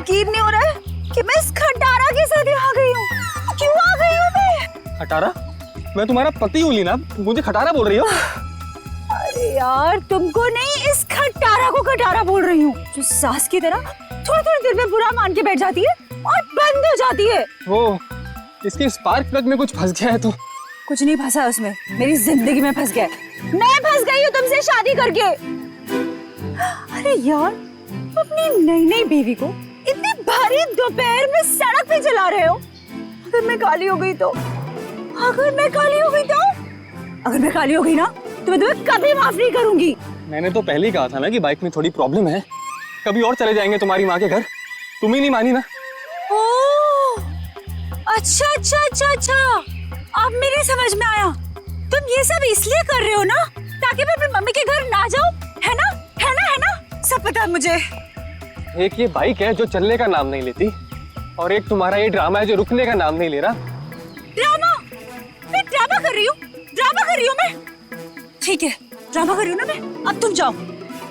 यकीन नहीं हो रहा है कि मैं इस खटारा के साथ यहाँ आ गई हूँ। क्यों आ गई हूँ मैं? खटारा? मैं तुम्हारा पति हूँ लीना, मुझे खटारा बोल रही हो? अरे यार, तुमको नहीं, इस खटारा को खटारा बोल रही हूँ, जो सास की तरह थोड़ी थोड़ी देर में बुरा मान के बैठ जाती है और बंद हो जाती है। वो इसके स्पार्क प्लग में कुछ फंस गया है तो? कुछ नहीं फंसा उसमें, मेरी जिंदगी में फंस गया है। मैं फंस गई हूँ तुमसे शादी करके। अरे यार, अपनी नई नई बीवी को इतनी भारी दोपहर में सड़क पे चला रहे हो। अगर मैं काली हो गई तो? अगर मैं काली हो गई तो? अगर मैं काली हो गई ना तो मैं तुम्हें कभी माफ नहीं करूंगी। मैंने तो पहले ही कहा था ना कि बाइक में थोड़ी प्रॉब्लम है, कभी और चले जाएंगे तुम्हारी माँ के घर। तुम ही नहीं मानी ना। ओह, अच्छा अच्छा अच्छा अच्छा, अब मेरे समझ में आया। तुम ये सब इसलिए कर रहे हो ना ताकि मैं अपनी मम्मी के घर ना जाऊं, है ना? है ना? है ना? सब पता है मुझे। एक ये बाइक है जो चलने का नाम नहीं लेती, और एक तुम्हारा ये ड्रामा है जो रुकने का नाम नहीं ले रहा। ड्रामा? मैं ड्रामा कर रही हूँ? ड्रामा कर रही हूँ मैं? ठीक है, ड्रामा कर रही हूँ ना मैं। अब तुम जाओ।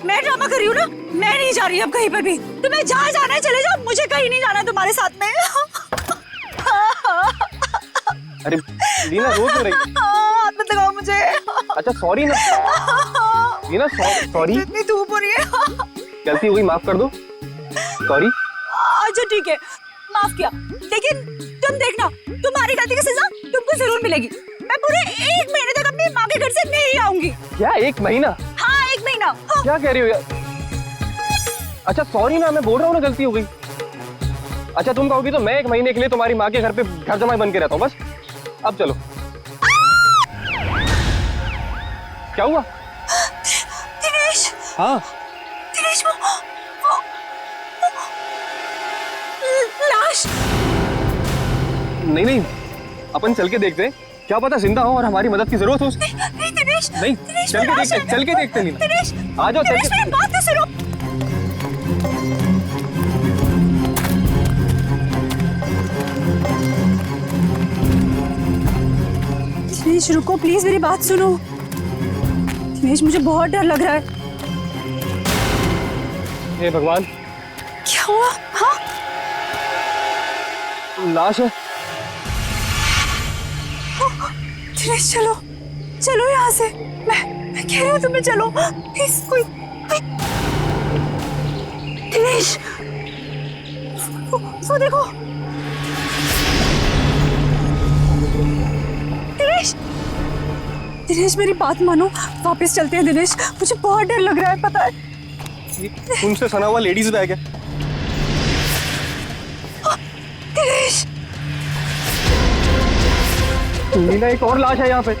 मैं ड्रामा कर रही हूँ ना, मैं नहीं जा रही अब कहीं पर भी। तुम्हें जहाँ जाना है चले जाओ, मुझे कहीं नहीं जाना तुम्हारे साथ में। अरे लीना, रो क्यों रही? हाथ मत लगाओ मुझे। अच्छा सॉरी ना लीना, सॉरी। इतनी धूप हो रही है। गलती हुई, माफ कर दो। सॉरी। अच्छा ठीक है, माफ किया, लेकिन तुम देखना, तुम्हारी गलती की सजा तुमको जरूर मिलेगी। मैं पूरे 1 महीने तक अपनी माँ के घर से नहीं आऊंगी। क्या 1 महीना? हाँ, 1 महीना। हाँ। क्या कह रही हो यार? अच्छा सॉरी ना, मैं बोल रहा हूँ ना गलती हो गई। अच्छा तुम कहोगी तो मैं 1 महीने के लिए तुम्हारी माँ के घर पे घर जमाई बन के रहता हूँ बस। अब चलो। क्या हुआ? दिनेश। हाँ दिनेश, वो लाश। नहीं, अपन चल के देखते हैं, क्या पता जिंदा हो और हमारी मदद की जरूरत हो उसकी। नहीं दिनेश, नहीं, दिनेश, चल के देखते लीना। दिनेश, आ जाओ, चल दिनेश, के। मेरी बात तो सुनो। दिनेश रुको प्लीज, मेरी बात सुनो। दिनेश, मुझे बहुत डर लग रहा है। हे भगवान, क्या हुआ? हाँ? लाश है। दिनेश चलो, चलो यहाँ से। मैं कह रही हूँ तुम्हें, चलो प्लीज। कोई दिनेश, वो देखो। दिनेश, दिनेश मेरी बात मानो, वापस चलते हैं दिनेश। मुझे बहुत डर लग रहा है, पता है। तुमसे सना हुआ लेडीज बैग है। दिनेश, लीना, एक और लाश है यहाँ पे।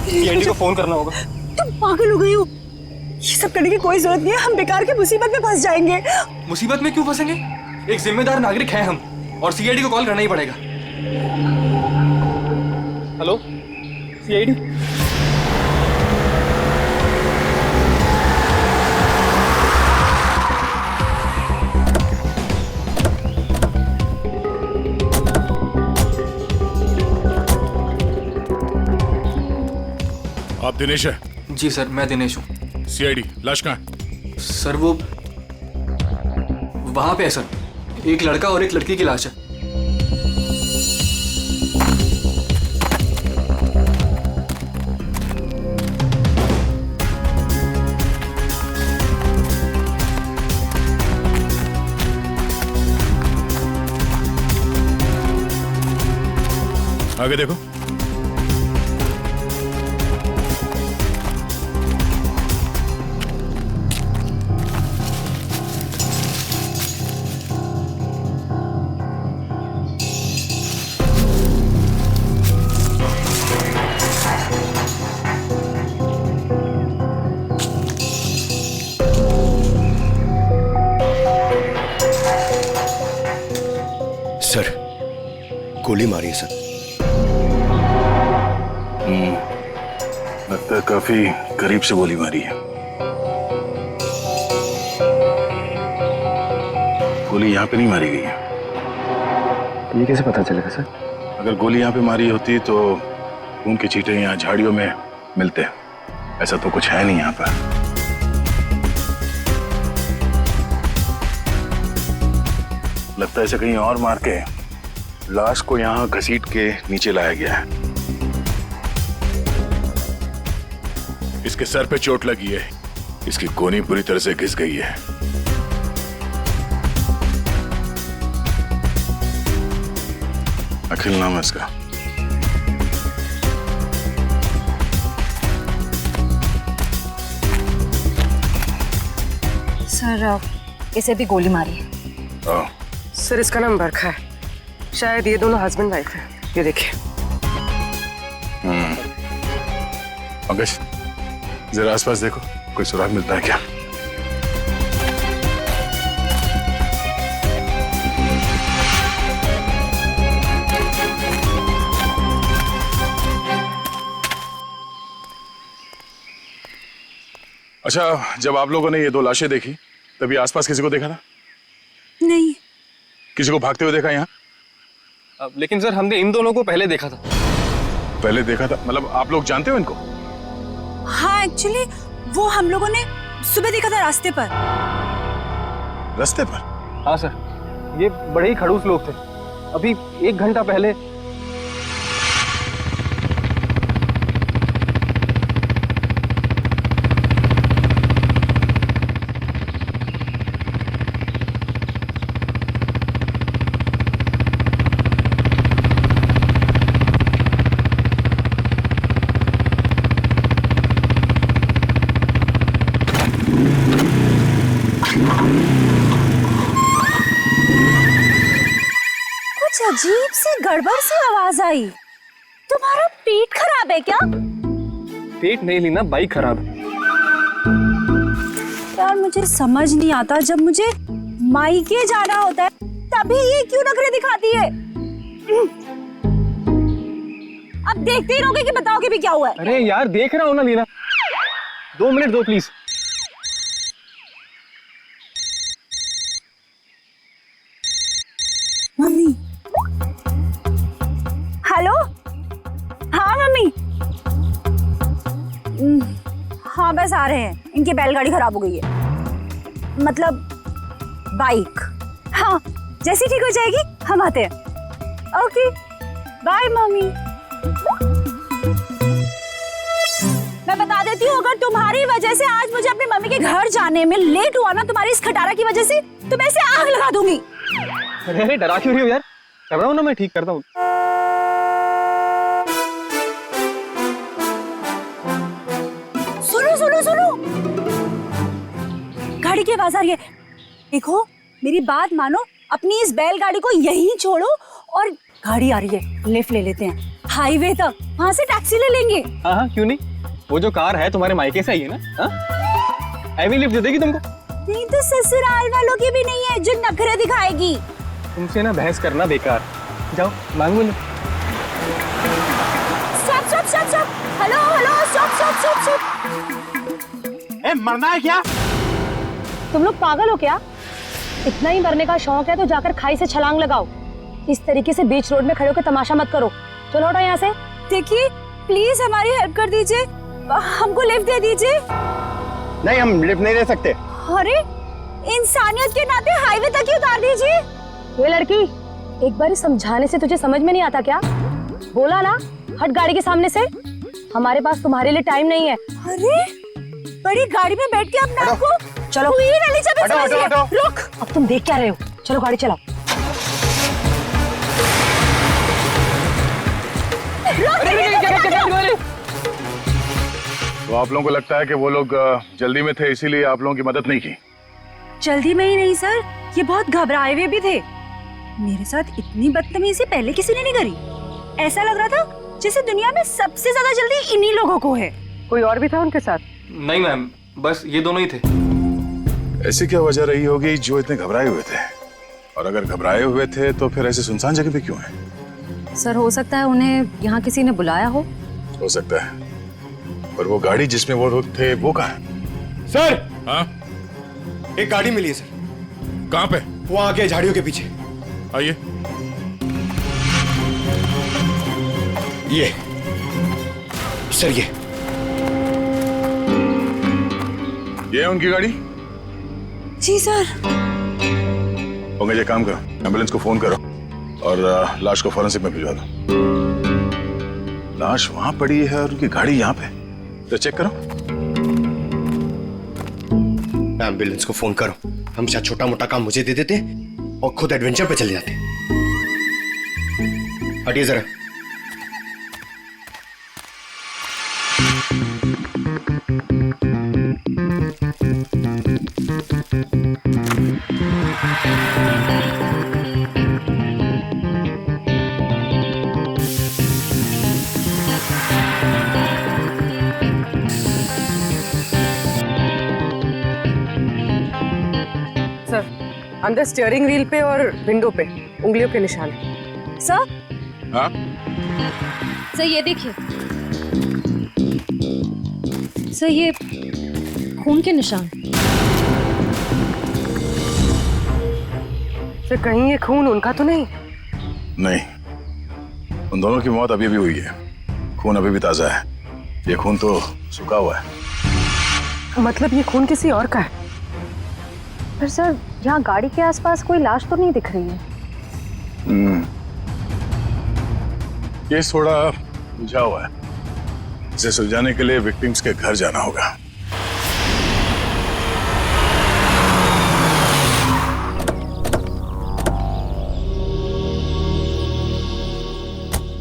सीआईडी को फोन करना होगा। तुम पागल हो गई हो? ये सब करने की कोई जरूरत नहीं है, हम बेकार की मुसीबत में फंस जाएंगे। मुसीबत में क्यों फंसेंगे? एक जिम्मेदार नागरिक हैं हम, और सीआईडी को कॉल करना ही पड़ेगा। Hello CID. आप दिनेश है? जी सर, मैं दिनेश हूँ। सीआईडी, लाश कहाँ है? सर वो वहां पे है सर, एक लड़का और एक लड़की की लाश है। आगे देखो। सर, गोली मारी है सर। लगता है काफी करीब से गोली मारी है। गोली यहाँ पे नहीं मारी गई है। ये कैसे पता चलेगा सर? अगर गोली यहाँ पे मारी होती तो खून के छींटे यहाँ झाड़ियों में मिलते हैं। ऐसा तो कुछ है नहीं यहाँ पर। लगता है इसे कहीं और मार के लाश को यहाँ घसीट के नीचे लाया गया है। इसके सर पे चोट लगी है, इसकी कोहनी पूरी तरह से घिस गई है। अखिल नाम है इसका। सर इसे भी गोली मारी है। ओह, सर इसका नाम बरखा है, शायद ये दोनों हस्बैंड वाइफ है। ये देखिए। पंकज जरा आसपास देखो, कोई सुराग मिलता है क्या? अच्छा, जब आप लोगों ने ये दो लाशें देखी तभी आसपास किसी को देखा था? नहीं। किसी को भागते हुए देखा यहाँ? लेकिन सर हमने इन दोनों को पहले देखा था। पहले देखा था मतलब आप लोग जानते हो इनको? हाँ एक्चुअली वो हम लोगों ने सुबह देखा था रास्ते पर। रास्ते पर? हाँ सर, ये बड़े ही खड़ूस लोग थे। अभी 1 घंटा पहले। अजीब सी गड़बड़ सी आवाज आई। तुम्हारा पेट खराब है क्या? पेट नहीं लीना, बाइक खराब है। यार मुझे समझ नहीं आता, जब मुझे मायके जाना होता है तभी ये क्यों नखरे दिखाती है? अब देखते ही रहोगे कि बताओगे भी क्या हुआ है? अरे यार देख रहा हूँ ना लीना, 2 मिनट दो प्लीज। मम्मी। हेलो। हाँ मम्मी। हाँ बस आ रहे हैं, इनकी बैलगाड़ी खराब हो गई है, मतलब बाइक। हाँ जैसी ठीक हो जाएगी हम आते हैं। Okay bye mummy. मैं बता देती हूँ, अगर तुम्हारी वजह से आज मुझे अपनी मम्मी के घर जाने में लेट हुआ ना, तुम्हारी इस खटारा की वजह से, तो मैं इसे आग लगा दूंगी। अरे डरा क्यों रही हो यार? कर रहा हूँ ना, मैं ठीक करता हूँ। सुनो सुनो सुनो, गाड़ी की आवाज आ रही है। देखो मेरी बात मानो, अपनी इस बैलगाड़ी को यहीं छोड़ो और गाड़ी आ रही है, लिफ्ट ले लेते हैं हाईवे तक, वहां से टैक्सी ले लेंगे। हाँ हाँ क्यों नहीं, वो जो कार है तुम्हारे मायके से आई है ना, हाँ हैवी लिफ्ट दे देगी तुमको। नहीं तो ससुराल वालों की भी नहीं है जो नखरे दिखाएगी। तुमसे ना बहस करना बेकार, जाओ मांगो lift. Stop stop stop stop, hello hello stop stop stop stop. ए, मरना है क्या? तुम लोग पागल हो क्या? इतना ही मरने का शौक है तो जाकर खाई से छलांग लगाओ। इस तरीके से बीच रोड में खड़े होकर तमाशा मत करो। चलो हटो यहाँ से। देखिए प्लीज हमारी हेल्प कर दीजिए, हमको लिफ्ट दे दीजिए। नहीं, हम लिफ्ट नहीं दे सकते। अरे इंसानियत के नाते हाईवे तक ही उतार दीजिए। ये लड़की, एक बार समझाने से तुझे समझ में नहीं आता क्या? बोला ना हट गाड़ी के सामने से। हमारे पास तुम्हारे लिए टाइम नहीं है। अरे बड़ी गाड़ी में बैठ के अपने आप को चलो रुक। अब तुम देख क्या रहे हो? चलो गाड़ी चलाओ। तो आप लोगों को लगता है कि वो लोग जल्दी में थे इसीलिए आप लोगों की मदद नहीं की? जल्दी में ही नहीं सर, ये बहुत घबराए हुए भी थे। मेरे साथ इतनी बदतमीजी पहले किसी ने नहीं करी। ऐसा लग रहा था जैसे दुनिया में सबसे ज्यादा जल्दी इन्हीं लोगों को है। कोई और भी था उनके साथ? नहीं मैम, बस ये दोनों ही थे। ऐसी क्या वजह रही होगी जो इतने घबराए हुए थे? और अगर घबराए हुए थे तो फिर ऐसे सुनसान जगह पे क्यों है? सर हो सकता है उन्हें यहाँ किसी ने बुलाया हो सकता है, पर वो गाड़ी जिसमें वो लोग थे वो कहाँ है? सर, हाँ एक गाड़ी मिली है सर, कहाँ पे? वो आगे झाड़ियों के पीछे। आइए। ये सर, ये ये है उनकी गाड़ी? जी सर। ओके, ये काम करो, एम्बुलेंस को फोन करो और लाश को फॉरेंसिक में भिजवा दो। लाश वहां पड़ी है और उनकी गाड़ी यहाँ पे, तो चेक करो। एम्बुलेंस को फोन करो। हमेशा छोटा मोटा काम मुझे दे देते और खुद एडवेंचर पे चले जाते। हटिए जरा। सर, अंदर स्टीयरिंग व्हील पे और विंडो पे उंगलियों के निशान है। सर, हाँ, सर ये देखिए, सर ये खून के निशान। सर, कहीं ये खून उनका तो नहीं? नहीं, उन दोनों की मौत अभी भी हुई है। खून अभी भी ताजा है, ये खून तो सूखा हुआ है। मतलब ये खून किसी और का है? पर सर, यहाँ गाड़ी के आसपास कोई लाश तो नहीं दिख रही है। केस थोड़ा उलझा हुआ है, इसे सुलझाने के लिए विक्टिम्स के घर जाना होगा।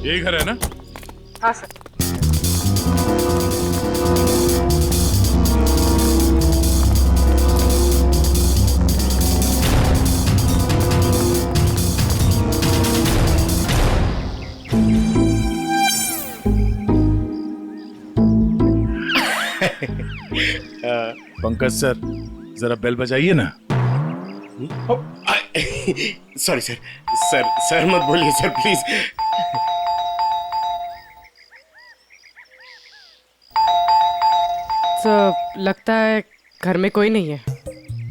यही घर है ना? हाँ सर। पंकज सर, जरा बेल बजाइए ना। सॉरी सर, सर मत बोलिए सर प्लीज। तो लगता है घर में कोई नहीं है।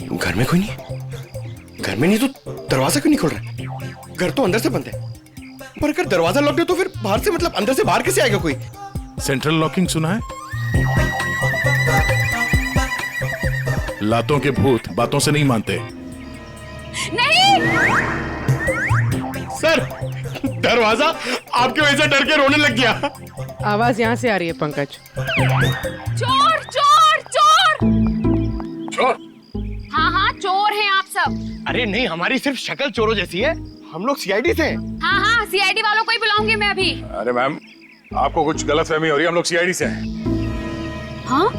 घर में कोई नहीं है? घर में नहीं तो दरवाजा क्यों नहीं खोल रहा? घर तो अंदर से बंद है, पर अगर दरवाजा लॉक है तो फिर बाहर से, मतलब अंदर से बाहर कैसे आएगा कोई? सेंट्रल लॉकिंग सुना है? लातों के भूत बातों से नहीं मानते। नहीं, सर, दरवाजा आपकी वजह से डर के रोने लग गया। आवाज यहाँ से आ रही है पंकज। चोर चोर चोर। चोर? हाँ हाँ, चोर हैं आप सब। अरे नहीं, हमारी सिर्फ शक्ल चोरों जैसी है, हम लोग सीआईडी से हैं। हाँ हाँ, सीआईडी वालों को ही बुलाऊंगी मैं अभी। अरे मैम, आपको कुछ गलतफहमी हो रही है, हम लोग सीआईडी से हैं। हाँ,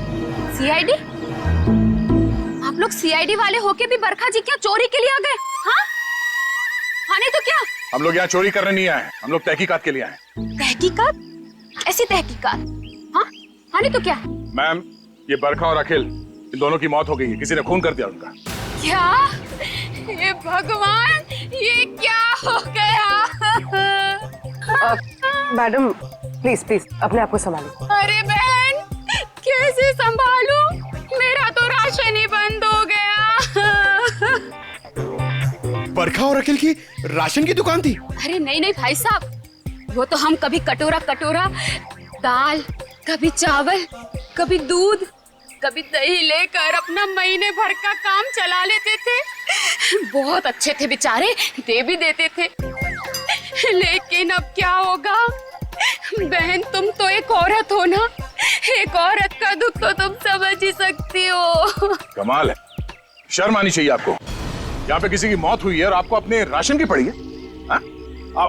सीआईडी? आप लोग सीआईडी वाले होके भी बरखा जी क्या चोरी के लिए आ गए? हाँ हाँ, नहीं तो क्या? हम लोग यहाँ चोरी करने नहीं आए, हम लोग तहकीकात के लिए आए। तहकीकात? ऐसी तहकीकात? हाँ हाँ, नहीं तो क्या? मैम, ये बरखा और अखिल, इन दोनों की मौत हो गई है, किसी ने खून कर दिया उनका। क्या? ये भगवान, ये क्या हो गया? मैडम प्लीज प्लीज अपने आप को संभालो। अरे बहन, कैसे संभालूं? मेरा तो राशन ही बंद हो गया। बरखा और अखिल की राशन की दुकान थी? अरे नहीं नहीं भाई साहब, वो तो हम कभी कटोरा कटोरा दाल, कभी चावल, कभी दूध, कभी दही लेकर अपना महीने भर का काम चला लेते थे। बहुत अच्छे थे बेचारे, दे भी देते थे। लेकिन अब क्या होगा? बहन, तुम तो एक औरत हो ना, एक औरत का दुख तो तुम समझ ही सकती हो। कमाल है, शर्म आनी चाहिए आपको। यहाँ पे किसी की मौत हुई है और आपको अपने राशन की पड़ी है। हाँ?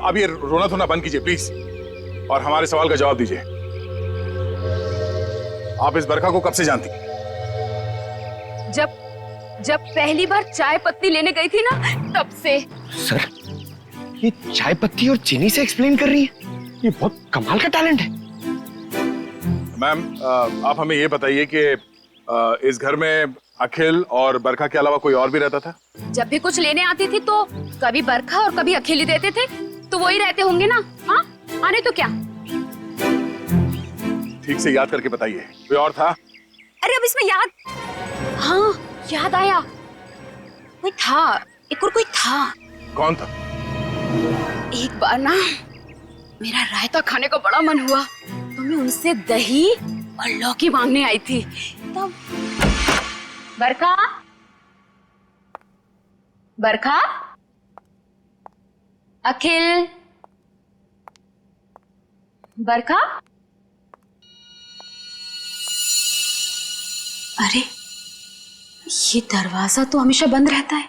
अब ये रोना धोना बंद कीजिए प्लीज, और हमारे सवाल का जवाब दीजिए। आप इस बरखा को कब से जानती? जब पहली बार चाय पत्ती लेने गई थी ना, तब से। सर, ये चाय पत्ती और चीनी से एक्सप्लेन कर रही है? ये बहुत कमाल का टैलेंट है। मैम, आप हमें ये बताइए कि इस घर में अखिल और बरखा के अलावा कोई और भी रहता था? जब भी कुछ लेने आती थी तो कभी बरखा और कभी अखिल ही देते थे, तो वही रहते होंगे ना। हाँ, आने तो क्या? ठीक से याद करके बताइए, कोई और था? अरे अब इसमें याद, हाँ याद आया, कोई था, एक और कोई था। कौन था? एक बार ना मेरा रायता खाने का बड़ा मन हुआ, तो मैं उनसे दही और लौकी मांगने आई थी। बरखा, बरखा, अखिल, बरखा। अरे ये दरवाजा तो हमेशा बंद रहता है।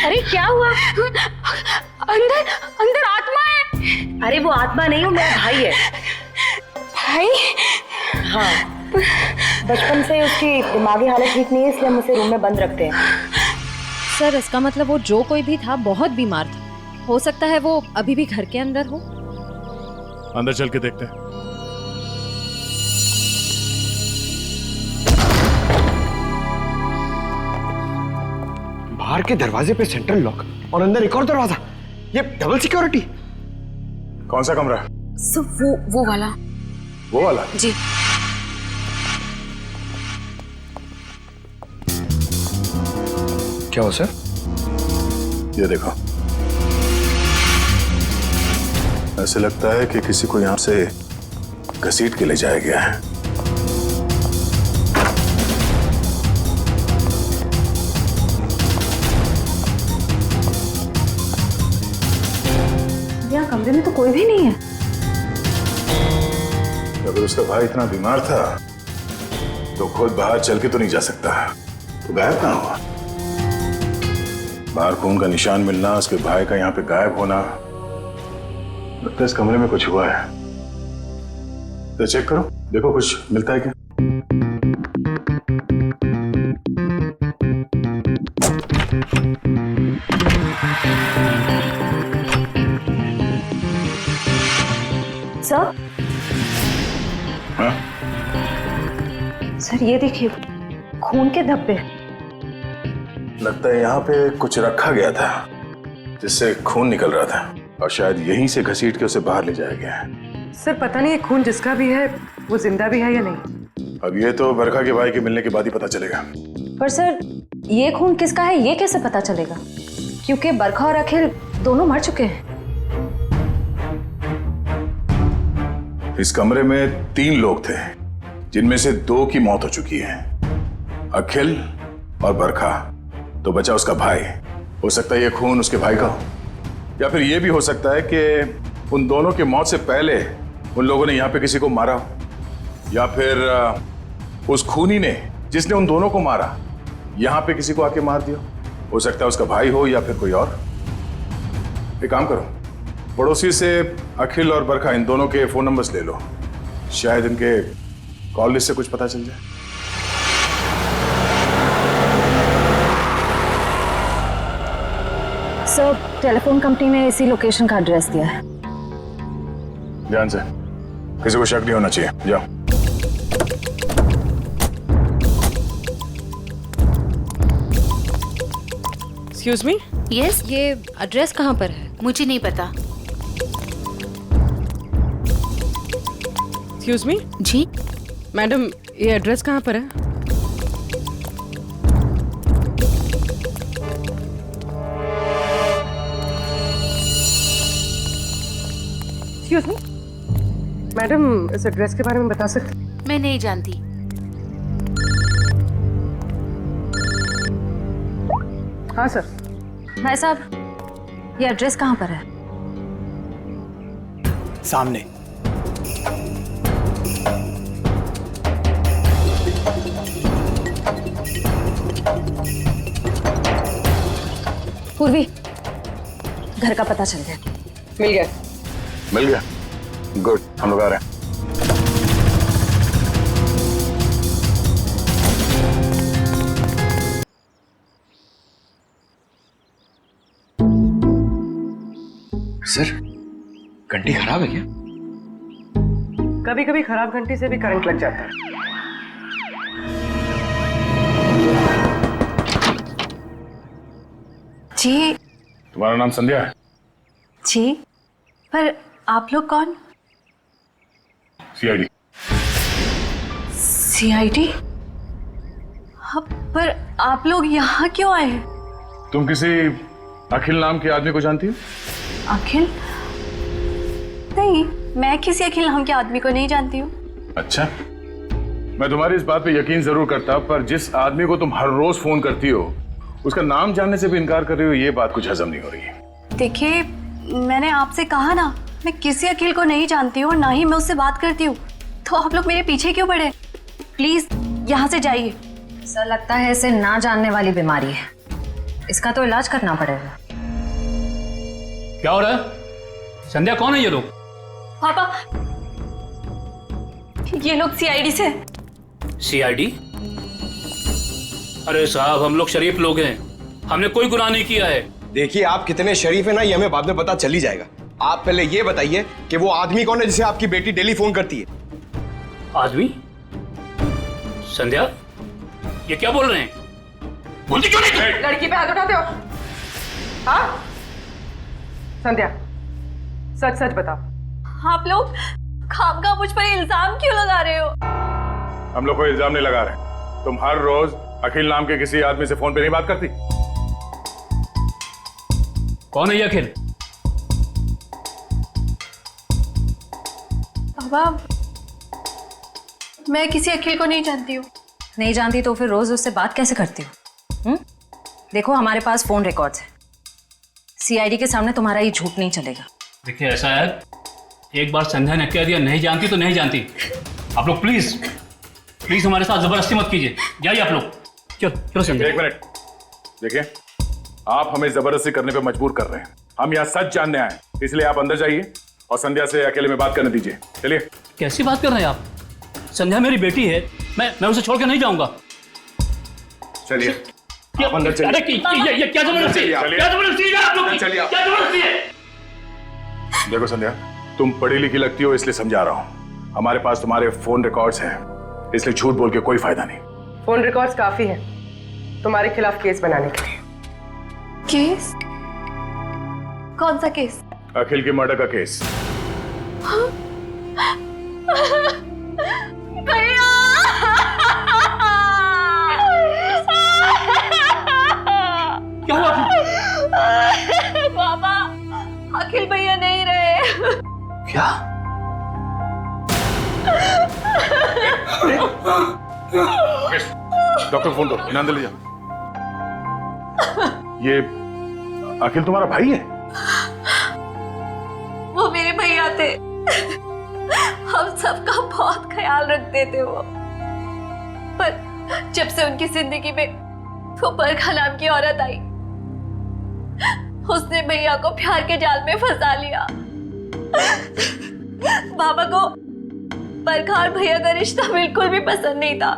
अरे क्या हुआ? अंदर अंदर आत्मा है। अरे वो आत्मा नहीं, वो मेरा भाई है। भाई? हाँ, बचपन से उसकी दिमागी हालत ठीक नहीं है, इसलिए हम उसे रूम में बंद रखते हैं। सर इसका मतलब वो जो कोई भी था बहुत बीमार था। हो सकता है वो अभी भी घर के अंदर हो। अंदर चल के देखते हैं। बाहर के दरवाजे पे सेंट्रल लॉक और अंदर एक और दरवाजा। ये डबल सिक्योरिटी। कौन सा कमरा? सब वो वाला। वो वाला? जी। क्या हो सर? ये देखो, ऐसे लगता है कि किसी को यहां से घसीट के ले जाया गया है। यहाँ कमरे में तो कोई भी नहीं है। अगर उसका भाई इतना बीमार था तो खुद बाहर चल के तो नहीं जा सकता, तो गायब कहाँ हुआ? बाहर खून का निशान मिलना, उसके भाई का यहाँ पे गायब होना, लगता है इस कमरे में कुछ हुआ है। तो चेक करो, देखो कुछ मिलता है क्या। सर, हाँ? सर ये देखिए, खून के धब्बे। लगता है यहाँ पे कुछ रखा गया था जिससे खून निकल रहा था, और शायद यहीं से घसीट के उसे बाहर ले जाया गया है। सर पता नहीं ये खून जिसका भी है वो जिंदा भी है या नहीं। अब ये तो बरखा के भाई के मिलने के बाद ही पता चलेगा। पर सर ये खून किसका है ये कैसे पता चलेगा? क्योंकि बरखा और अखिल दोनों मर चुके हैं। इस कमरे में 3 लोग थे, जिनमें से 2 की मौत हो चुकी है, अखिल और बरखा। तो बचा उसका भाई। हो सकता है ये खून उसके भाई का हो, या फिर ये भी हो सकता है कि उन दोनों की मौत से पहले उन लोगों ने यहाँ पे किसी को मारा हो, या फिर उस खूनी ने जिसने उन दोनों को मारा यहाँ पे किसी को आके मार दिया। हो सकता है उसका भाई हो या फिर कोई और। एक काम करो, पड़ोसी से अखिल और बरखा इन दोनों के फोन नंबर्स ले लो, शायद इनके कॉल लिस्ट से कुछ पता चल जाए। सर टेलीफोन कंपनी ने इसी लोकेशन का एड्रेस दिया है। ध्यान से, किसी को शक नहीं होना चाहिए। जाओ। Excuse me. यस। ये एड्रेस कहाँ पर है? मुझे नहीं पता। Excuse me. जी मैडम, ये एड्रेस कहाँ पर है? एक्सक्यूज मी मैडम, इस एड्रेस के बारे में बता सकते? मैं नहीं जानती। हाँ सर। भाई साहब ये एड्रेस कहाँ पर है? सामने। पूर्वी, घर का पता चल गया। मिल गया। मिल गया? गुड, हम लोग आ रहे हैं। सर घंटी खराब है क्या? कभी कभी खराब घंटी से भी करंट लग जाता है। जी तुम्हारा नाम संध्या है? जी, पर आप लोग कौन? सीआईडी। सीआईडी? पर आप लोग यहाँ क्यों आए? तुम किसी अखिल नाम के आदमी को जानती हो? अखिल? नहीं, मैं किसी अखिल नाम के आदमी को नहीं जानती हूँ। अच्छा, मैं तुम्हारी इस बात पे यकीन जरूर करता, पर जिस आदमी को तुम हर रोज फोन करती हो उसका नाम जानने से भी इनकार कर रही हो, ये बात कुछ हजम नहीं हो रही है। देखिए, मैंने आपसे कहा ना, मैं किसी अखिल को नहीं जानती हूँ और ना ही मैं उससे बात करती हूँ, तो आप लोग मेरे पीछे क्यों पड़े? प्लीज यहाँ से जाइए। सर, लगता है इसे ना जानने वाली बीमारी है, इसका तो इलाज करना पड़ेगा। क्या हो रहा है? संध्या, कौन है ये लोग? पापा, ये लोग सीआईडी से। सीआईडी? अरे साहब, हम लोग शरीफ लोग हैं, हमने कोई गुनाह नहीं किया है। देखिए, आप कितने शरीफ है ना, ये हमें बाद में पता चल ही जाएगा। आप पहले ये बताइए कि वो आदमी कौन है जिसे आपकी बेटी डेली फोन करती है? आदमी? संध्या, ये क्या बोल रहे हैं? बोलती क्यों नहीं? लड़की पे हाथ उठाते हो? हाँ संध्या, सच सच बताओ। आप लोग खामखा मुझ पर इल्जाम क्यों लगा रहे हो? हम लोग कोई इल्जाम नहीं लगा रहे। तुम हर रोज अखिल नाम के किसी आदमी से फोन पे नहीं बात करती? कौन है ये अखिल? बाबा, मैं किसी अखिल को नहीं जानती हूँ। नहीं जानती तो फिर रोज उससे बात कैसे करती हो? देखो, हमारे पास फोन रिकॉर्ड्स है, सीआईडी के सामने तुम्हारा ये झूठ नहीं चलेगा। देखिए, ऐसा है, एक बार संध्या ने कह दिया नहीं जानती तो नहीं जानती। आप लोग प्लीज प्लीज हमारे साथ जबरदस्ती मत कीजिए। जाइए आप लोग। चलो संध्या। एक मिनट, देखिए, आप हमें जबरदस्ती करने पे मजबूर कर रहे हैं। हम यहाँ सच जानने आए, इसलिए आप अंदर जाइए और संध्या से अकेले में बात करने दीजिए। चलिए। कैसी बात कर रहे हैं आप? संध्या मेरी बेटी है, मैं उसे छोड़ के नहीं जाऊंगा। चलिए, आप अंदर चलिए। अरे ये क्या जबरदस्ती है? क्या जबरदस्ती है आप लोग की? चलिए, क्या जबरदस्ती है? देखो संध्या, तुम पढ़ी लिखी लगती हो, इसलिए समझा रहा हूँ। हमारे पास तुम्हारे फोन रिकॉर्ड्स हैं, इसलिए झूठ बोल के कोई फायदा नहीं। फोन रिकॉर्ड्स काफी है तुम्हारे खिलाफ केस बनाने के लिए। केस? कौन सा केस? अखिल की मर्डर का केस। भैया! क्या हुआ? बाबा, अखिल भैया नहीं रहे। क्या? डॉक्टर फोन दो, इन्हें अंदर ले जाओ। ये अखिल तुम्हारा भाई है? वो मेरे भैया थे, हम सबका बहुत ख्याल रखते थे वो। पर जब से उनकी जिंदगी में वो बरखा नाम की औरत आई, उसने भैया को प्यार के जाल में फंसा लिया। बाबा को बरखा और भैया का रिश्ता बिल्कुल भी पसंद नहीं था।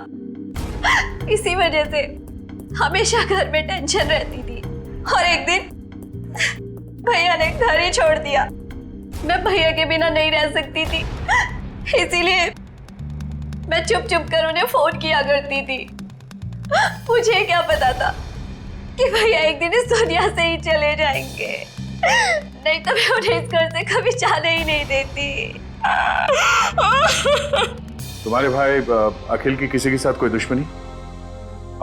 इसी वजह से हमेशा घर में टेंशन रहती थी और एक दिन भैया ने घर ही छोड़ दिया। मैं भैया के बिना नहीं रह सकती थी, इसीलिए मैं चुप चुप कर उन्हें फोन किया करती थी। मुझे क्या पता था कि भैया एक दिन इस दुनिया से ही चले जाएंगे, नहीं तो मैं उन्हें इस घर से कभी जाने ही नहीं देती। तुम्हारे भाई अखिल की किसी के साथ कोई दुश्मनी?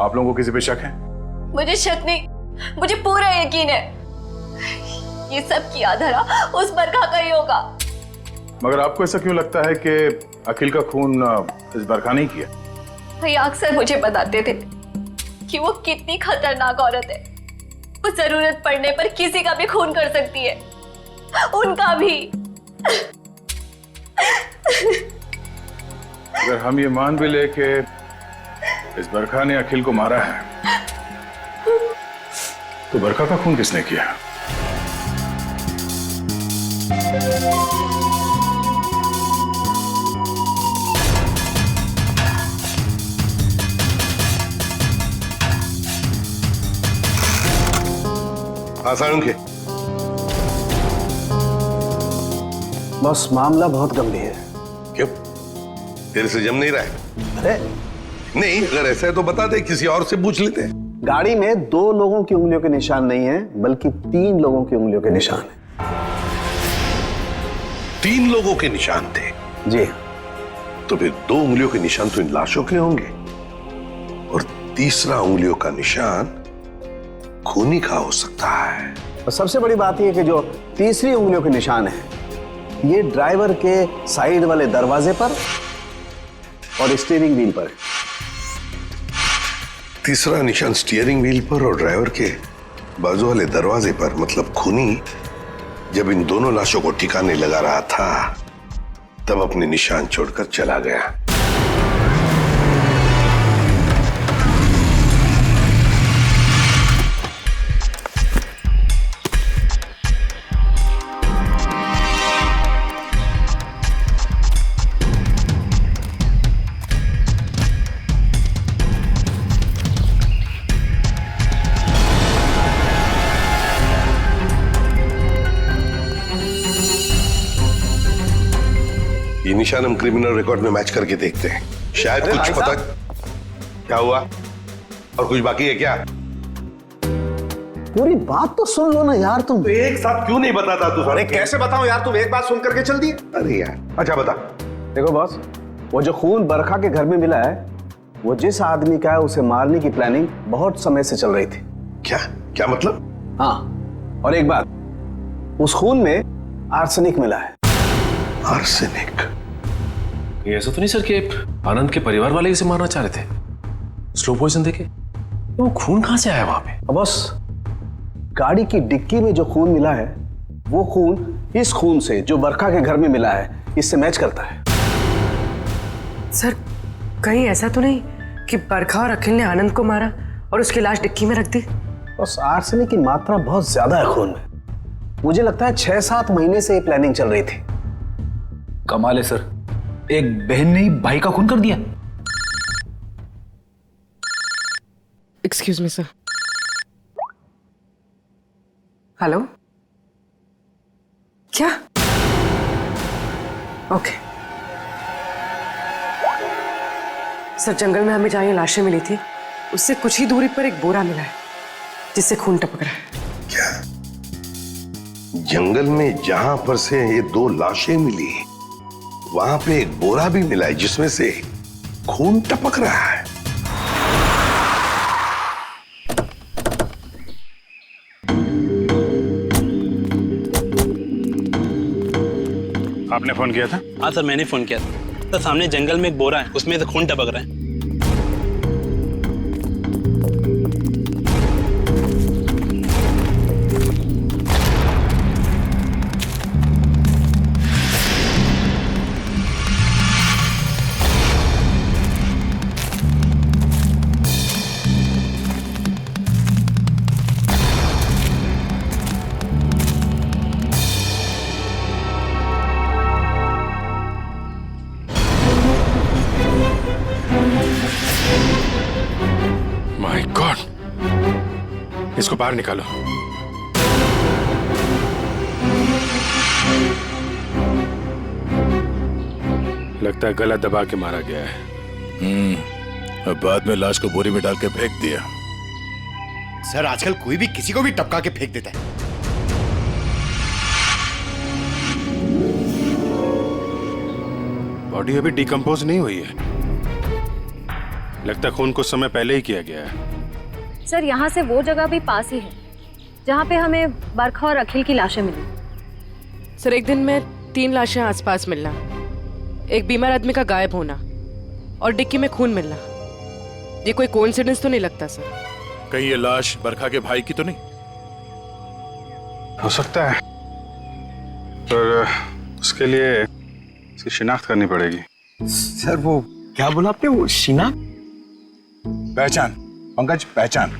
आप लोगों को किसी पे शक है? मुझे शक नहीं, मुझे पूरा यकीन है ये सब किया धरा उस बरखा का ही होगा। मगर आपको ऐसा क्यों लगता है कि अखिल का खून इस बरखा नहीं किया? भैया अक्सर मुझे बताते थे कि वो कितनी खतरनाक औरत है। वो जरूरत पड़ने पर किसी का भी खून कर सकती है, उनका भी। अगर हम ये मान भी ले कि इस बरखा ने अखिल को मारा है, तो बरखा का खून किसने किया? आसान के बस मामला बहुत गंभीर है। क्यों? तेरे से जम नहीं रहा है? अरे नहीं, अगर ऐसा है तो बता दे, किसी और से पूछ लेते हैं। गाड़ी में 2 लोगों की उंगलियों के निशान नहीं है, बल्कि 3 लोगों की उंगलियों के निशान है। 3 लोगों के निशान थे? जी। तो फिर 2 उंगलियों के निशान तो इन लाशों के होंगे, और तीसरा उंगलियों का निशान खूनी का हो सकता है। और सबसे बड़ी बात यह कि जो तीसरी उंगलियों के निशान है, ये ड्राइवर के साइड वाले दरवाजे पर और स्टीयरिंग व्हील पर है। तीसरा निशान स्टीयरिंग व्हील पर और ड्राइवर के बाजू वाले दरवाजे पर, मतलब खूनी जब इन दोनों लाशों को ठिकाने लगा रहा था तब अपने निशान छोड़कर चला गया। ये निशान हम क्रिमिनल रिकॉर्ड में मैच करके देखते हैं, शायद कुछ पता। क्या हुआ? और कुछ बाकी है क्या? पूरी बात तो सुन लो ना यार तुम। तो एक साथ क्यों नहीं बताता तू? अरे कैसे बताऊं यार, तुम एक बात सुन करके चल दिए। अरे यार, अच्छा बता। देखो बॉस, वो जो खून बरखा के घर में मिला है, वो जिस आदमी का है उसे मारने की प्लानिंग बहुत समय से चल रही थी। क्या क्या मतलब? हाँ, और एक बात, उस खून में आर्सेनिक मिला है। आर्सेनिक? ये ऐसा तो नहीं सर कि आनंद के परिवार वाले इसे मारना चाह रहे थे? स्लो पॉइजन देके वो खून कहां से आया वहां पे? बस गाड़ी की डिक्की में जो खून मिला है, वो खून इस खून से जो बरखा के घर में मिला है, इससे मैच करता है। सर, कहीं ऐसा तो नहीं कि बरखा और अखिल ने आनंद को मारा और उसकी लाश डिक्की में रख दी? बस आर्सेनिक की मात्रा बहुत ज्यादा है खून में। मुझे लगता है 6-7 महीने से ये प्लानिंग चल रही थी। कमाल है सर, एक बहन ने ही भाई का खून कर दिया। Excuse me sir. हेलो, क्या? ओके सर, जंगल में हमें जहां ये लाशें मिली थी, उससे कुछ ही दूरी पर एक बोरा मिला है जिससे खून टपक रहा है। क्या जंगल में जहां पर से ये 2 लाशें मिली, वहां पे एक बोरा भी मिला है जिसमें से खून टपक रहा है? आपने फोन किया था? हाँ सर, मैंने फोन किया था। तो सामने जंगल में एक बोरा है, उसमें से खून टपक रहा है। माय गॉड, इसको बाहर निकालो। लगता है गला दबा के मारा गया है। अब बाद में लाश को बोरी में डाल के फेंक दिया। सर, आजकल कोई भी किसी को भी टपका के फेंक देता है। बॉडी अभी डिकम्पोज नहीं हुई है, लगता है खून कुछ समय पहले ही किया गया है। सर, यहाँ से वो जगह भी पास ही है जहाँ पे हमें बरखा और अखिल की लाशें मिली। सर, एक दिन में 3 लाशें आसपास मिलना, एक बीमार आदमी का गायब होना और डिक्की में खून मिलना, ये कोई कोइंसिडेंस तो नहीं लगता सर? कहीं ये लाश बरखा के भाई की तो नहीं? हो सकता है, पर उसके लिए इसकी शिनाख्त करनी पड़ेगी। सर, वो क्या बोला आपने? वो शिनाख्त? पहचान पंकज, पहचान।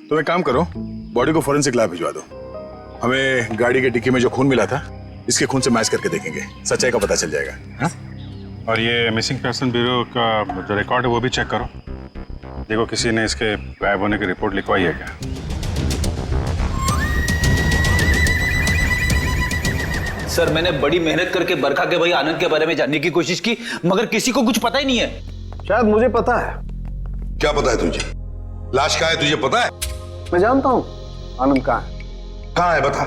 तो एक काम करो, बॉडी को फॉरेंसिक लैब भिजवा दो। हमें गाड़ी के डिक्की में जो खून मिला था, इसके खून से मैच करके देखेंगे, सच्चाई का पता चल जाएगा। हाँ? और ये मिसिंग पर्सन ब्यूरो का जो रिकॉर्ड है वो भी चेक करो, देखो किसी ने इसके गायब होने की रिपोर्ट लिखवाई है क्या। सर, मैंने बड़ी मेहनत करके बरखा के भाई आनंद के बारे में जानने की कोशिश की, मगर किसी को कुछ पता ही नहीं है। शायद मुझे पता है। क्या पता है तुझे? लाश कहाँ है तुझे पता है? मैं जानता हूँ आनंद कहाँ है। कहाँ है बता?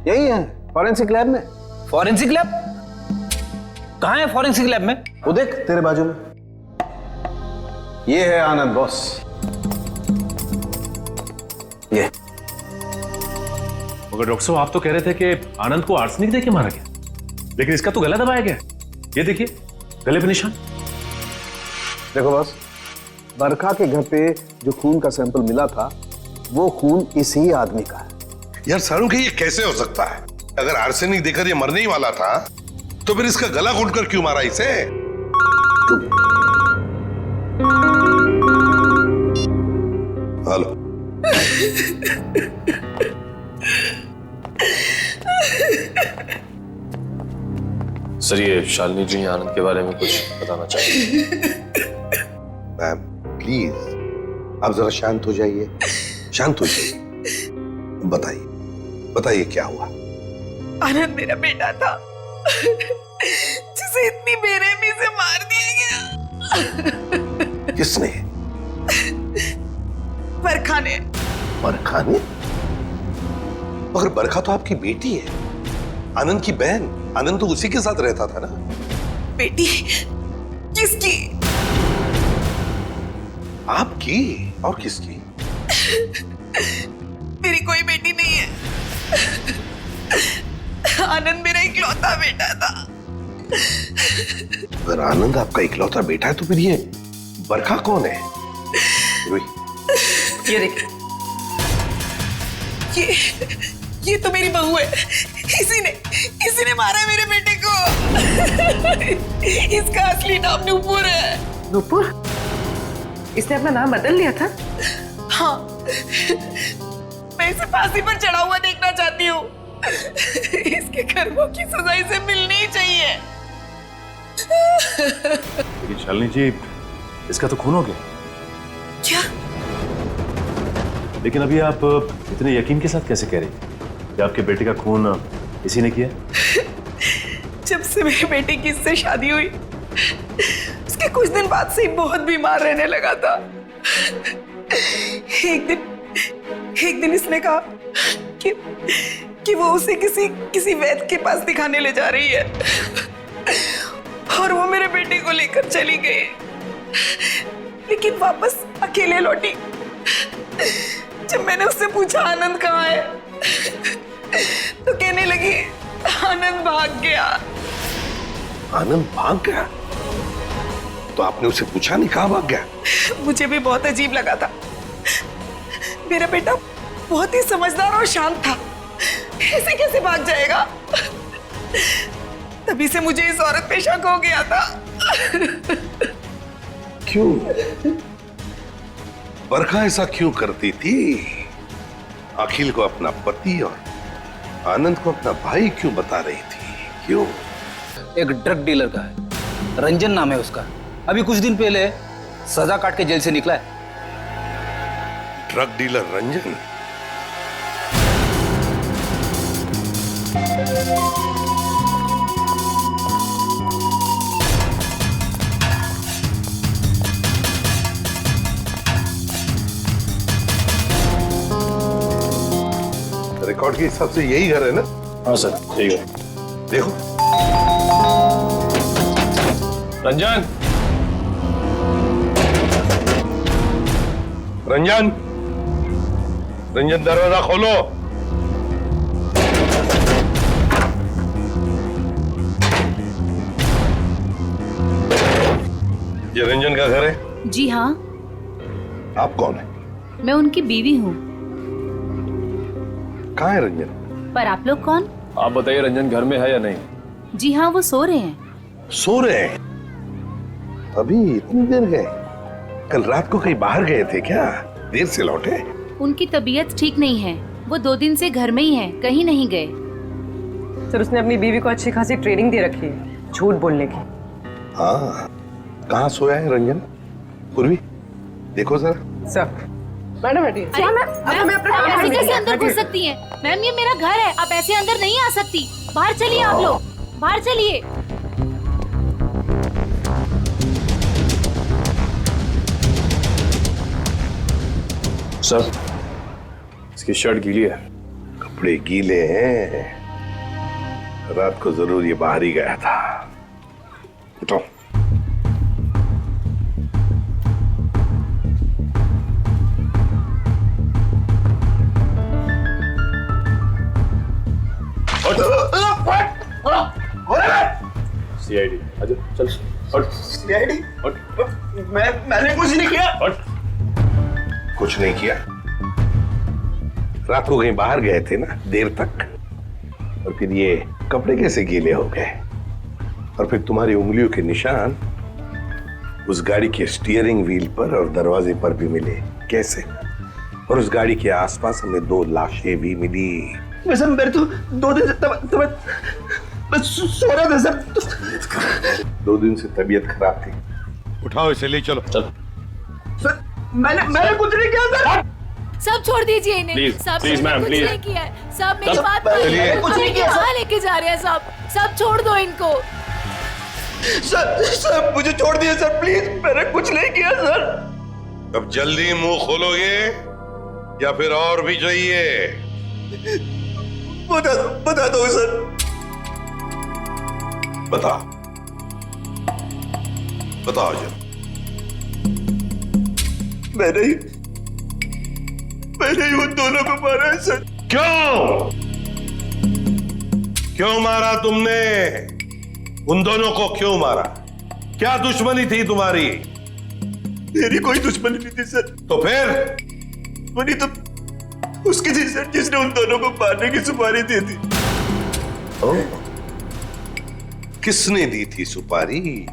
यही है, फॉरेंसिक लैब में। Forensic lab? कहाँ है फॉरेंसिक लैब में? वो देख तेरे बाजू में, ये है आनंद बॉस। ये मगर डॉक्टर साहब आप तो कह रहे थे कि आनंद को आर्सेनिक देके मारा गया, लेकिन इसका तो गला दबाया गया। ये देखिए गले पे निशान। देखो बॉस, बरखा के घर पे जो खून का सैंपल मिला था वो खून इसी आदमी का है। यार सारुण ये कैसे हो सकता है? अगर आर्सेनिक देकर ये मरने ही वाला था तो फिर इसका गला घोंटकर क्यों मारा इसे? हेलो। सर ये शालिनी जी आनंद के बारे में कुछ बताना चाहिए। मैम प्लीज आप जरा शांत हो जाइए, शांत हो जाइए। बताइए बताइए क्या हुआ? आनंद मेरा बेटा था जिसे इतनी बेरहमी से मार दिया गया। किसने? बरखा ने। बरखा ने? मगर बरखा तो आपकी बेटी है, आनंद की बहन। आनंद तो उसी के साथ रहता था ना। बेटी? किसकी? आपकी और किसकी? मेरी कोई बेटी नहीं है। आनंद मेरा इकलौता बेटा था। अगर आनंद आपका इकलौता बेटा है तो फिर ये बरखा कौन है? ये देख, ये तो मेरी बहू है। इसी ने मारा है मेरे बेटे को। इसका असली नाम नूपुर है। नूपुर? इसने अपना नाम बदल लिया था? हाँ, मैं इसे फांसी पर चढ़ा हुआ देखना चाहती हूँ। इसके कर्मों की सजा इसे मिलनी ही चाहिए। लेकिन शालिनी जी इसका तो खून हो गया। क्या? लेकिन अभी आप इतने यकीन के साथ कैसे कह रही हैं कि आपके बेटे का खून इसी ने किया? जब से मेरे बेटे की इससे शादी हुई उसके कुछ दिन बाद से ही बहुत बीमार रहने लगा था। एक दिन इसने कहा कि वो उसे किसी वैद्य के पास दिखाने ले जा रही है और वो मेरे बेटे को लेकर चली गई, लेकिन वापस अकेले लौटी। जब मैंने उससे पूछा आनंद कहाँ है तो कहने लगी आनंद भाग गया। आनंद भाग गया? तो आपने उसे पूछा नहीं कहाँ भाग गया? मुझे भी बहुत अजीब लगा था। मेरा बेटा बहुत ही समझदार और शांत था, ऐसे कैसे भाग जाएगा? तभी से मुझे इस औरत पे शक हो गया था। क्यों? बरखा ऐसा क्यों करती थी? अखिल को अपना पति और आनंद को अपना भाई क्यों बता रही थी? क्यों? एक ड्रग डीलर का है, रंजन नाम है उसका। अभी कुछ दिन पहले सजा काट के जेल से निकला है। Drug dealer Ranjan? रिकॉर्ड के हिसाब से यही घर है ना? हाँ सर यही है। देखो रंजन, रंजन, रंजन दरवाजा खोलो। ये रंजन का घर है? जी हाँ। आप कौन है? मैं उनकी बीवी हूँ। कहाँ है रंजन? पर आप लोग कौन? आप बताइए रंजन घर में है या नहीं? जी हाँ, वो सो रहे हैं। सो रहे हैं? अभी इतनी देर गए? कल रात को कहीं बाहर गए थे क्या? देर से लौटे? उनकी तबीयत ठीक नहीं है, वो 2 दिन से घर में ही हैं, कहीं नहीं गए। सर उसने अपनी बीवी को अच्छी खासी ट्रेनिंग दे रखी है झूठ बोलने की। हाँ, कहाँ सोया है रंजन? पूर्वी देखो जरा। सर मैडम बैठिए। आप ऐसे कैसे अंदर घुस सकती हैं? मैम ये मेरा घर है, आप ऐसे अंदर नहीं आ सकती। बाहर चलिए आप लोग, बाहर चलिए। सर, इसकी शर्ट गीली है। कपड़े गीले हैं, रात को जरूर ये बाहर ही गया था। उठो। सीआईडी, अच्छा चल। सीआईडी? मैंने कुछ नहीं किया। कुछ नहीं किया? रात को कहीं बाहर गए थे ना देर तक, और फिर ये कपड़े कैसे गीले हो गए? और फिर तुम्हारी उंगलियों के निशान उस गाड़ी के स्टीयरिंग व्हील पर और दरवाजे पर भी मिले, कैसे? और उस गाड़ी के आसपास हमें 2 लाशें भी मिली। वैसे मेरे तो 2 दिन से मैं सो रहा था सर। 2 दिन से तबीयत खराब थी। उठाओ इसे, ले चलो। चल सर, मैंने कुछ नहीं किया सर। सब छोड़ दीजिए इन्हें। Please, सब please, ma'am, कुछ please. नहीं किया है। सब मेरी सब बात चलिए। कुछ नहीं किया सर। कहाँ लेके जा रहे हैं सब छोड़ दो इनको। सर मुझे छोड़ दिए सर, प्लीज। मैंने कुछ नहीं किया सर। अब जल्दी मुंह खोलोगे या फिर और भी चाहिए? बता दो सर। बताओ जरा। मैंने ही उन दोनों को मारा है सर। क्यों मारा तुमने? उन दोनों को क्यों मारा? क्या दुश्मनी थी तुम्हारी? मेरी कोई दुश्मनी नहीं थी सर। तो फिर? दुश्मनी तो उसकी थी सर, जिसने उन दोनों को मारने की सुपारी दी थी। किसने दी थी सुपारी?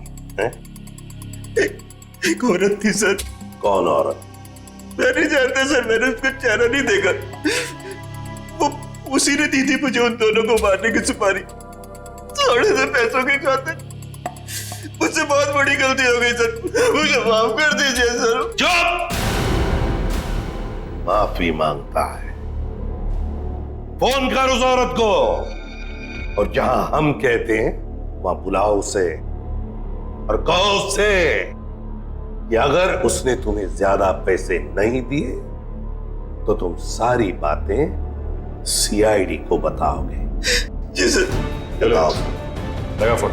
एक औरत थी सर। कौन औरत? मैं नहीं जानता सर, मैंने उसका चेहरा नहीं देखा। वो उसी ने दी थी मुझे उन दोनों को मारने की सुपारी, थोड़े से पैसों के खातिर। मुझसे बहुत बड़ी गलती हो गई सर, मुझे माफ कर दीजिए सर। चुप! माफी मांगता है? फोन कर उस औरत को, और जहां हम कहते हैं वहां बुलाओ उसे, और कहो उससे कि अगर उसने तुम्हें ज्यादा पैसे नहीं दिए तो तुम सारी बातें सीआईडी को बताओगे। जी सर। चलो लगा फोन।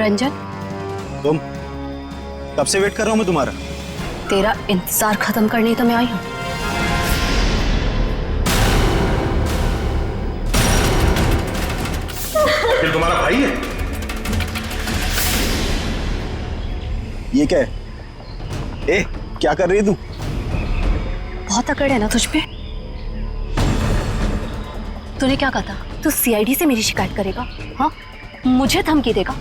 रंजन, तुम कब से वेट कर रहा हूं मैं तुम्हारा। तेरा इंतजार खत्म करने तो मैं आई हूं। फिर तुम्हारा भाई है? ये क्या है? ए, क्या कर रही है तू? बहुत अकड़ है ना तुझ पे। तूने क्या कहा था? तू सीआईडी से मेरी शिकायत करेगा? हाँ, मुझे धमकी देगा,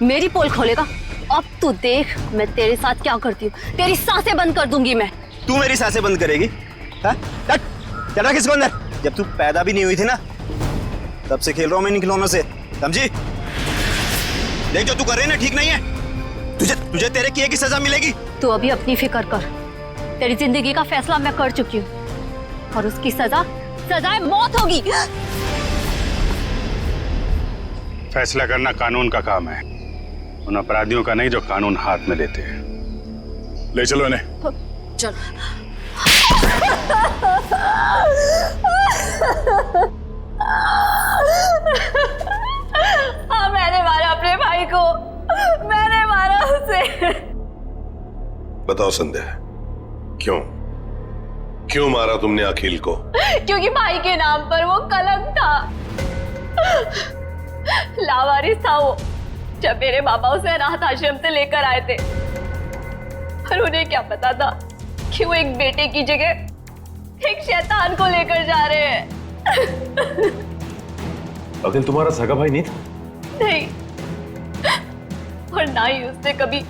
मेरी पोल खोलेगा। अब तू देख मैं तेरे साथ क्या करती हूँ। तेरी सांसें बंद कर दूंगी मैं। तू मेरी सांसें बंद करेगी? चला किसको अंदर? जब तू पैदा भी नहीं हुई थी ना, तब से खेल रहा हूं मैं इन खिलौनों से, समझी? देख जो तू कर रही है ना, ठीक नहीं है। तुझे तेरे किए की सजा मिलेगी। तू अभी अपनी फिक्र कर। तेरी जिंदगी का फैसला मैं कर चुकी हूँ, और उसकी सजाए मौत होगी। फैसला करना कानून का काम है, उन अपराधियों का नहीं जो कानून हाथ में लेते हैं। ले चलो इन्हें। चल। हाँ, मैंने मारा अपने भाई को, मैंने मारा उसे। बताओ संध्या, क्यों मारा तुमने अखिल को? क्योंकि भाई के नाम पर वो कलंक था। लावारिस था वो, जब मेरे बाबा उसे अनाथ आश्रम से लेकर आए थे। पर उन्हें क्या पता था कि वो एक बेटे की जगह एक शैतान को लेकर जा रहे हैं। अखिल तुम्हारा सगा भाई नहीं था? नहीं, और ना ही उसने कभी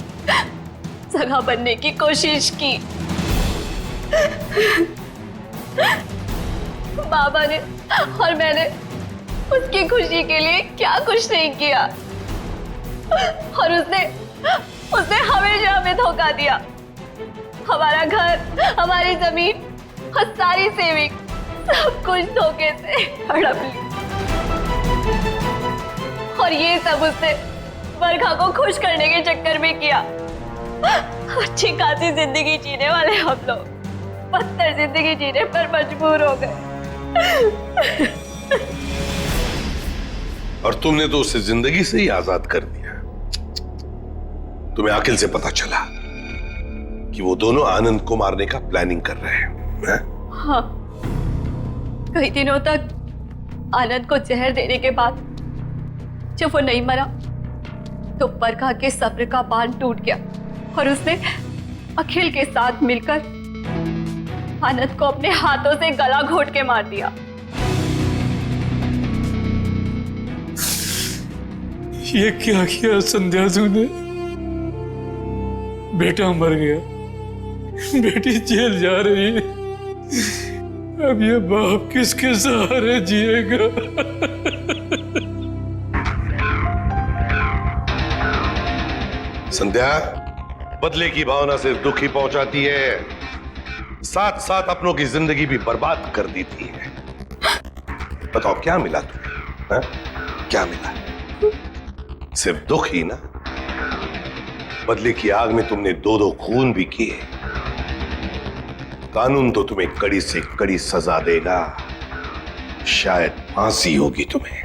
सगा बनने की कोशिश की। बाबा ने और मैंने उसकी खुशी के लिए क्या कुछ नहीं किया, और उसने हमेशा हमें धोखा दिया। हमारा घर, हमारी जमीन और सारी सेविंग सब कुछ धोखे से हड़प ली, और ये सब उसने बरखा को खुश करने के चक्कर में किया। अच्छी खासी जिंदगी जीने वाले हम लोग बदतर जिंदगी जीने पर मजबूर हो गए। और तुमने तो उसे जिंदगी से ही आजाद कर दिया। तुम्हें अखिल से पता चला कि वो दोनों आनंद को मारने का प्लानिंग कर रहे हैं। हाँ, कई दिनों तक आनंद को जहर देने के बाद जब वो नहीं मरा तो बरखा के सब्र का बांध टूट गया, और उसने अखिल के साथ मिलकर आनंद को अपने हाथों से गला घोट के मार दिया। ये क्या किया संध्या तूने? बेटा मर गया, बेटी जेल जा रही है, अब ये बाप किसके सहारे जिएगा? संध्या, बदले की भावना से दुख ही पहुंचाती है, साथ साथ अपनों की जिंदगी भी बर्बाद कर देती है। बताओ क्या मिला तुम्हें? हा? क्या मिला? सिर्फ दुख ही ना। बदले की आग में तुमने दो खून भी किए। कानून तो तुम्हें कड़ी से कड़ी सजा देगा, शायद फांसी होगी तुम्हें।